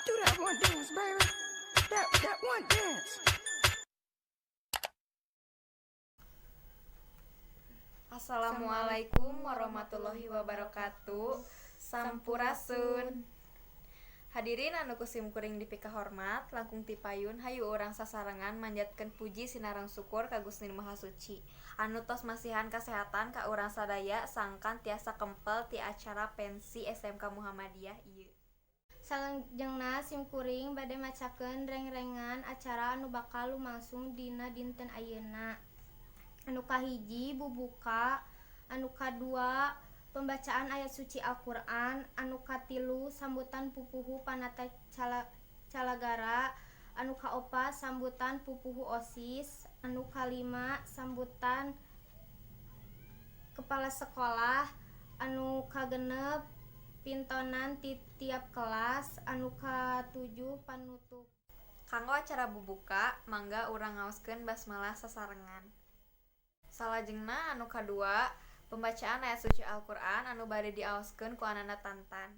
Do that one dance, baby. That one dance. Assalamualaikum warahmatullahi wabarakatuh. Sampurasun. Hadirin anu kusim kuring dipika hormat, langkung ti payun hayu urang sasarengan manjatkeun puji sinareng syukur ka Gusti Maha Suci. Anu tos masihan kasehatan ka urang sadaya sangkan tiasa kempel ti acara pensi SMK Muhammadiyah ieu. Salangjengna simkuring bade macakeun reng-rengan acara anu bakal lumangsung dina dinten ayeuna. Anu kahiji bubuka, anu kadua pembacaan ayat suci Al-Qur'an, anu katilu sambutan pupuhu panata calagara, anu kaopat sambutan pupuhu OSIS, anu kalima sambutan kepala sekolah, anu kagenep pintonan ti tiap kelas, anu katujuh panutup. Kanggo acara bubuka, mangga urang ngaoskeun basmalah sasarengan. Salajengna anu kadua, pembacaan ayat suci Al-Qur'an anu bade diaoskeun ku ananda Tantan.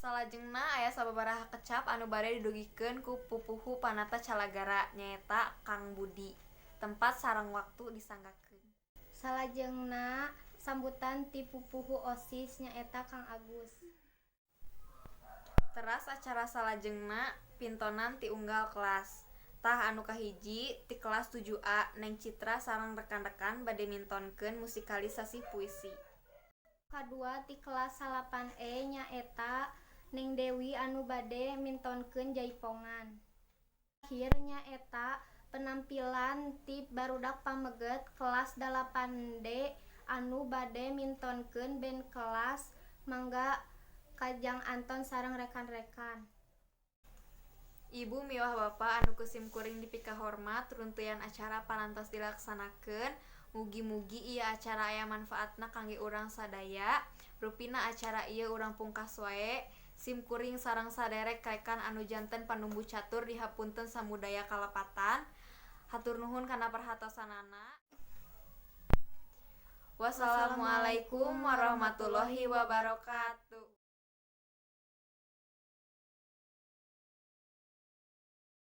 Salajengna aya sababaraha kecap anu bade didugikeun ku pupuhu panata calagara nyaeta Kang Budi. Tempat sareng waktu disanggakeun. Salajengna sambutan ti pupuhu OSIS nyaeta Kang Agus. Teras acara salajengna pintonan ti unggal kelas. Tah anu kahiji ti kelas 7A Neng Citra sareng rekan-rekan bade mintonkeun musikalisasi puisi. Kadua ti kelas 8E nyaeta Neng Dewi anu bade mintonkeun jaipongan. Akhir nyaeta penampilan ti barudak pameget kelas 8D anu bade mintonkeun band kelas. Mangga Kajang Anton sareng rekan-rekan. Ibu miwah Bapak anu kusim kuring dipika hormat, runtuyan acara parantos dilaksanakeun. Mugi-mugi ieu acara aya manfaatna kangge urang sadaya. Rupina acara ieu urang pungkas wae. Sim kuring sareng saderek rekan anu janten panumbu catur dihapunten samudaya kalepatan. Hatur nuhun kana perhatosanana. Wassalamualaikum warahmatullahi wabarakatuh.